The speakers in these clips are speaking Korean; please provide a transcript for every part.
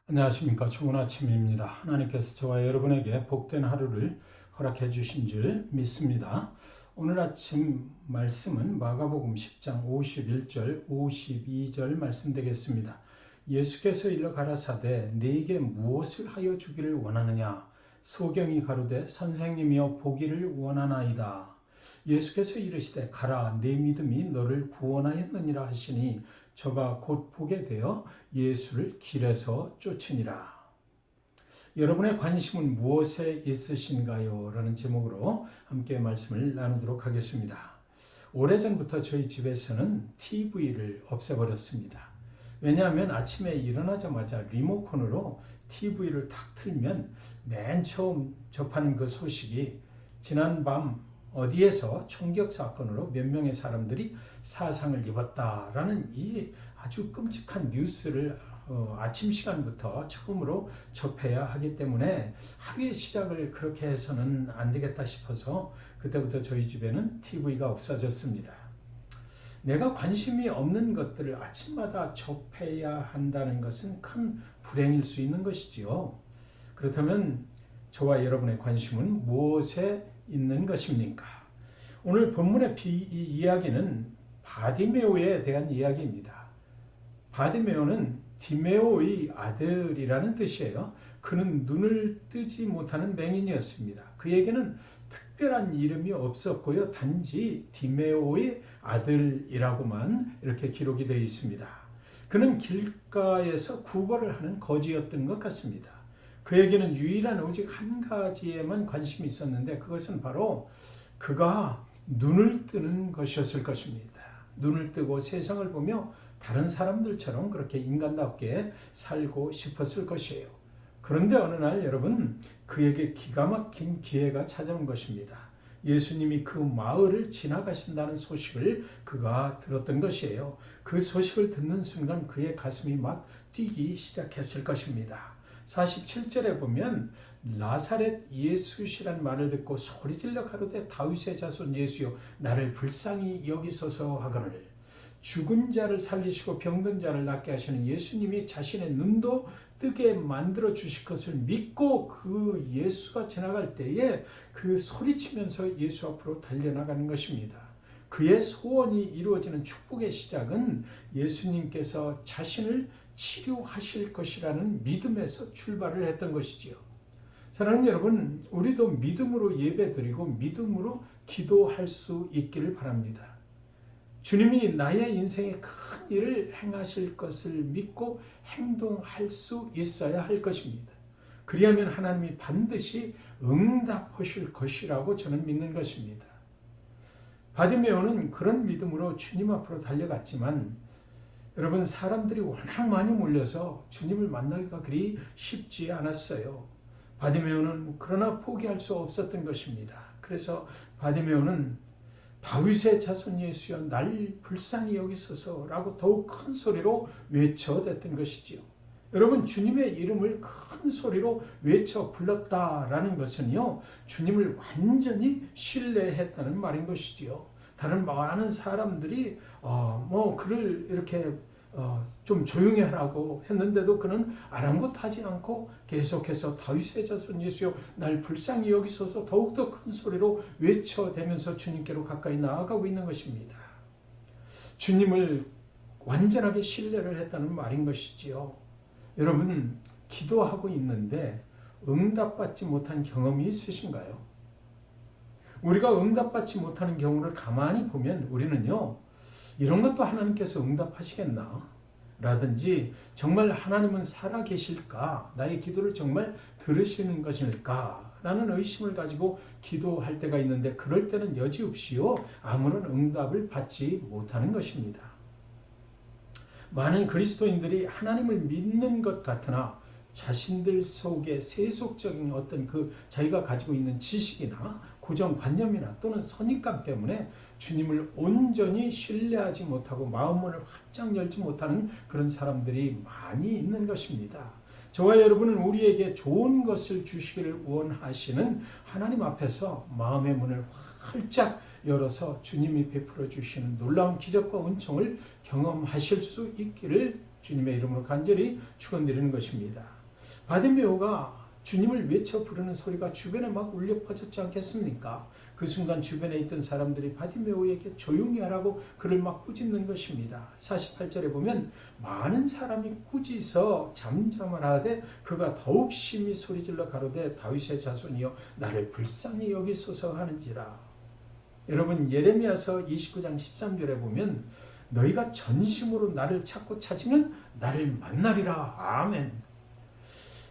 안녕하십니까. 좋은 아침입니다. 하나님께서 저와 여러분에게 복된 하루를 허락해 주신 줄 믿습니다. 오늘 아침 말씀은 마가복음 10장 51절 52절 말씀 되겠습니다. 예수께서 일러 가라사대 네게 무엇을 하여 주기를 원하느냐. 소경이 가로되 선생님이여 보기를 원하나이다. 예수께서 이르시되 가라 네 믿음이 너를 구원하였느니라 하시니 저가 곧 보게 되어 예수를 길에서 쫓으니라. 여러분의 관심은 무엇에 있으신가요? 라는 제목으로 함께 말씀을 나누도록 하겠습니다. 오래전부터 저희 집에서는 TV를 없애버렸습니다. 왜냐하면 아침에 일어나자마자 리모컨으로 TV를 탁 틀면 맨 처음 접하는 그 소식이 지난밤 어디에서 총격 사건으로 몇 명의 사람들이 사상을 입었다라는 이 아주 끔찍한 뉴스를 아침 시간부터 처음으로 접해야 하기 때문에 하루의 시작을 그렇게 해서는 안 되겠다 싶어서 그때부터 저희 집에는 TV가 없어졌습니다. 내가 관심이 없는 것들을 아침마다 접해야 한다는 것은 큰 불행일 수 있는 것이지요. 그렇다면 저와 여러분의 관심은 무엇에 있는 것입니까? 오늘 본문의 이야기는 바디메오에 대한 이야기입니다. 바디메오는 디메오의 아들이라는 뜻이에요. 그는 눈을 뜨지 못하는 맹인이었습니다. 그에게는 특별한 이름이 없었고요. 단지 디메오의 아들이라고만 이렇게 기록이 되어 있습니다. 그는 길가에서 구걸을 하는 거지였던 것 같습니다. 그에게는 유일한 오직 한 가지에만 관심이 있었는데 그것은 바로 그가 눈을 뜨는 것이었을 것입니다. 눈을 뜨고 세상을 보며 다른 사람들처럼 그렇게 인간답게 살고 싶었을 것이에요. 그런데 어느 날 여러분 그에게 기가 막힌 기회가 찾아온 것입니다. 예수님이 그 마을을 지나가신다는 소식을 그가 들었던 것이에요. 그 소식을 듣는 순간 그의 가슴이 막 뛰기 시작했을 것입니다. 47절에 보면 나사렛 예수시란 말을 듣고 소리질러 가로되 다윗의 자손 예수여 나를 불쌍히 여기소서 하거늘. 죽은 자를 살리시고 병든 자를 낫게 하시는 예수님이 자신의 눈도 뜨게 만들어 주실 것을 믿고 그 예수가 지나갈 때에 그 소리치면서 예수 앞으로 달려나가는 것입니다. 그의 소원이 이루어지는 축복의 시작은 예수님께서 자신을 치료하실 것이라는 믿음에서 출발을 했던 것이지요. 사랑하는 여러분, 우리도 믿음으로 예배드리고 믿음으로 기도할 수 있기를 바랍니다. 주님이 나의 인생에 큰 일을 행하실 것을 믿고 행동할 수 있어야 할 것입니다. 그리하면 하나님이 반드시 응답하실 것이라고 저는 믿는 것입니다. 바디메오는 그런 믿음으로 주님 앞으로 달려갔지만 여러분 사람들이 워낙 많이 몰려서 주님을 만나기가 그리 쉽지 않았어요. 바디메오는 그러나 포기할 수 없었던 것입니다. 그래서 바디메오는 다윗의 자손 예수여 날 불쌍히 여기소서라고 더욱 큰 소리로 외쳐댔던 것이지요. 여러분 주님의 이름을 큰 소리로 외쳐 불렀다라는 것은요 주님을 완전히 신뢰했다는 말인 것이지요. 다른 많은 사람들이 그를 이렇게 좀 조용히 하라고 했는데도 그는 아랑곳하지 않고 계속해서 다윗의 자손 예수여 날 불쌍히 여기소서 더욱더 큰 소리로 외쳐대면서 주님께로 가까이 나아가고 있는 것입니다. 주님을 완전하게 신뢰를 했다는 말인 것이지요. 여러분 기도하고 있는데 응답받지 못한 경험이 있으신가요? 우리가 응답받지 못하는 경우를 가만히 보면 우리는요 이런 것도 하나님께서 응답하시겠나? 라든지 정말 하나님은 살아계실까? 나의 기도를 정말 들으시는 것일까? 라는 의심을 가지고 기도할 때가 있는데 그럴 때는 여지없이요 아무런 응답을 받지 못하는 것입니다. 많은 그리스도인들이 하나님을 믿는 것 같으나 자신들 속에 세속적인 어떤 그 자기가 가지고 있는 지식이나 고정관념이나 또는 선입감 때문에 주님을 온전히 신뢰하지 못하고 마음문을 활짝 열지 못하는 그런 사람들이 많이 있는 것입니다. 저와 여러분은 우리에게 좋은 것을 주시기를 원하시는 하나님 앞에서 마음의 문을 활짝 열어서 주님이 베풀어 주시는 놀라운 기적과 은총을 경험하실 수 있기를 주님의 이름으로 간절히 축원드리는 것입니다. 바디메오가 주님을 외쳐 부르는 소리가 주변에 막 울려 퍼졌지 않겠습니까? 그 순간 주변에 있던 사람들이 바디메오에게 조용히 하라고 그를 막 꾸짖는 것입니다. 48절에 보면 많은 사람이 꾸짖어 잠잠하되 그가 더욱 심히 소리질러 가로되 다윗의 자손이여 나를 불쌍히 여기소서 하는지라. 여러분 예레미야서 29장 13절에 보면 너희가 전심으로 나를 찾고 찾으면 나를 만나리라. 아멘.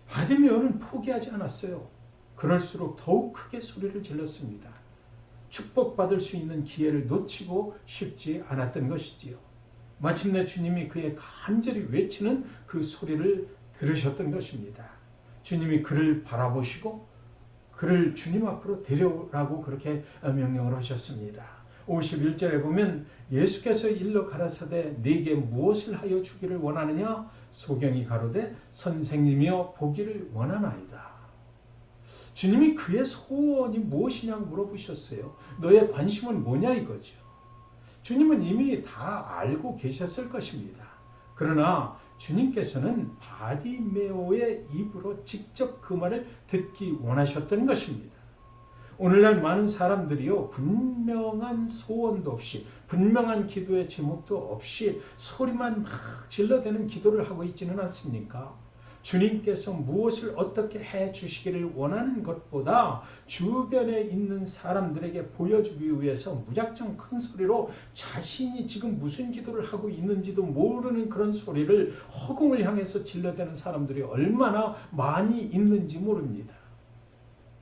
바디메오는 포기하지 않았어요. 그럴수록 더욱 크게 소리를 질렀습니다. 축복받을 수 있는 기회를 놓치고 싶지 않았던 것이지요. 마침내 주님이 그의 간절히 외치는 그 소리를 들으셨던 것입니다. 주님이 그를 바라보시고 그를 주님 앞으로 데려오라고 그렇게 명령을 하셨습니다. 51절에 보면 예수께서 일러 가라사대 네게 무엇을 하여 주기를 원하느냐? 소경이 가로되 선생님이여 보기를 원하나이다. 주님이 그의 소원이 무엇이냐고 물어보셨어요. 너의 관심은 뭐냐 이거죠. 주님은 이미 다 알고 계셨을 것입니다. 그러나 주님께서는 바디메오의 입으로 직접 그 말을 듣기 원하셨던 것입니다. 오늘날 많은 사람들이요, 분명한 소원도 없이, 분명한 기도의 제목도 없이 소리만 막 질러대는 기도를 하고 있지는 않습니까? 주님께서 무엇을 어떻게 해 주시기를 원하는 것보다 주변에 있는 사람들에게 보여주기 위해서 무작정 큰 소리로 자신이 지금 무슨 기도를 하고 있는지도 모르는 그런 소리를 허공을 향해서 질러대는 사람들이 얼마나 많이 있는지 모릅니다.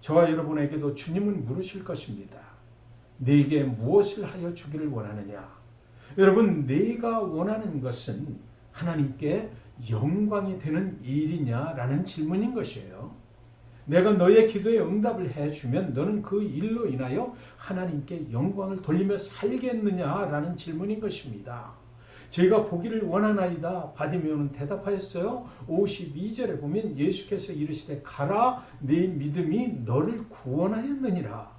저와 여러분에게도 주님은 물으실 것입니다. 네게 무엇을 하여 주기를 원하느냐? 여러분, 내가 원하는 것은 하나님께 영광이 되는 일이냐라는 질문인 것이에요. 내가 너의 기도에 응답을 해주면 너는 그 일로 인하여 하나님께 영광을 돌리며 살겠느냐라는 질문인 것입니다. 제가 보기를 원하나이다. 바디메오는 대답하였어요. 52절에 보면 예수께서 이르시되 가라 네 믿음이 너를 구원하였느니라.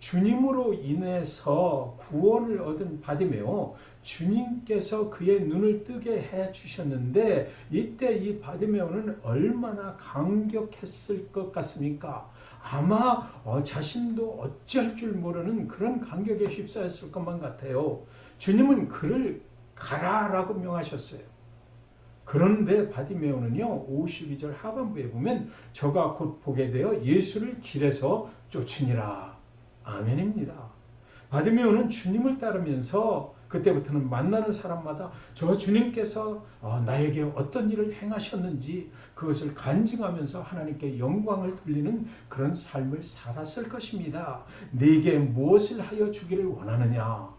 주님으로 인해서 구원을 얻은 바디메오, 주님께서 그의 눈을 뜨게 해 주셨는데 이때 이 바디메오는 얼마나 감격했을 것 같습니까? 아마 자신도 어찌할 줄 모르는 그런 감격에 휩싸였을 것만 같아요. 주님은 그를 가라라고 명하셨어요. 그런데 바디메오는요, 52절 하반부에 보면 저가 곧 보게 되어 예수를 길에서 쫓으니라. 아멘입니다. 바디메오는 주님을 따르면서 그때부터는 만나는 사람마다 저 주님께서 나에게 어떤 일을 행하셨는지 그것을 간증하면서 하나님께 영광을 돌리는 그런 삶을 살았을 것입니다. 네게 무엇을 하여 주기를 원하느냐?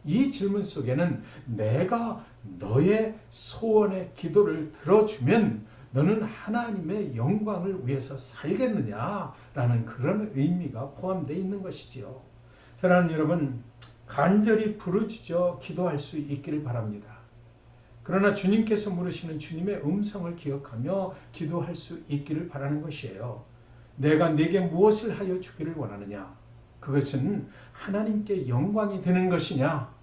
이 질문 속에는 내가 너의 소원의 기도를 들어주면 너는 하나님의 영광을 위해서 살겠느냐라는 그런 의미가 포함되어 있는 것이지요. 사랑하는 여러분, 간절히 부르짖어 기도할 수 있기를 바랍니다. 그러나 주님께서 물으시는 주님의 음성을 기억하며 기도할 수 있기를 바라는 것이에요. 내가 네게 무엇을 하여 주기를 원하느냐? 그것은 하나님께 영광이 되는 것이냐?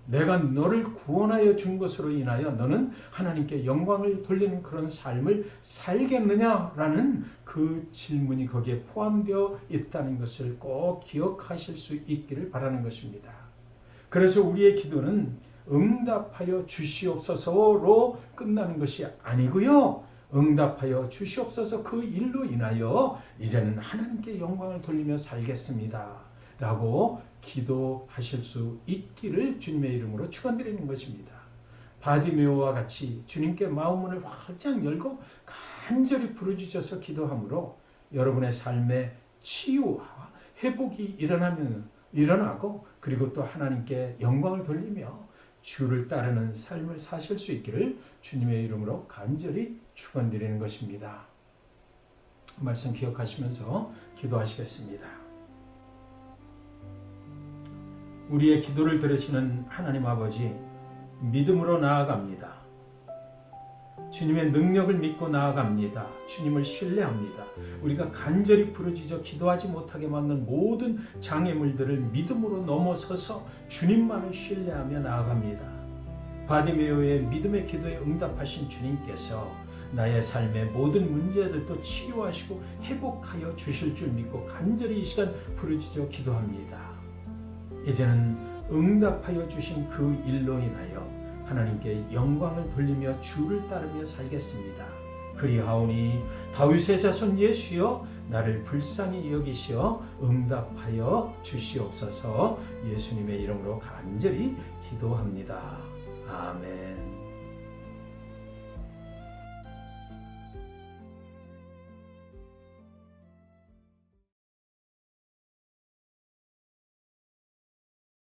내가 너를 구원하여 준 것으로 인하여 너는 하나님께 영광을 돌리는 그런 삶을 살겠느냐라는 그 질문이 거기에 포함되어 있다는 것을 꼭 기억하실 수 있기를 바라는 것입니다. 그래서 우리의 기도는 응답하여 주시옵소서로 끝나는 것이 아니고요. 응답하여 주시옵소서 그 일로 인하여 이제는 하나님께 영광을 돌리며 살겠습니다. 라고 기도하실 수 있기를 주님의 이름으로 축원드리는 것입니다. 바디메오와 같이 주님께 마음문을 활짝 열고 간절히 부르짖어서 기도함으로 여러분의 삶에 치유와 회복이 일어나고 그리고 또 하나님께 영광을 돌리며 주를 따르는 삶을 사실 수 있기를 주님의 이름으로 간절히 축원드리는 것입니다. 말씀 기억하시면서 기도하시겠습니다. 우리의 기도를 들으시는 하나님 아버지, 믿음으로 나아갑니다. 주님의 능력을 믿고 나아갑니다. 주님을 신뢰합니다. 우리가 간절히 부르짖어 기도하지 못하게 막는 모든 장애물들을 믿음으로 넘어서서 주님만을 신뢰하며 나아갑니다. 바디메오의 믿음의 기도에 응답하신 주님께서 나의 삶의 모든 문제들도 치료하시고 회복하여 주실 줄 믿고 간절히 이 시간 부르짖어 기도합니다. 이제는 응답하여 주신 그 일로 인하여 하나님께 영광을 돌리며 주를 따르며 살겠습니다. 그리하오니 다윗의 자손 예수여 나를 불쌍히 여기시어 응답하여 주시옵소서. 예수님의 이름으로 간절히 기도합니다. 아멘.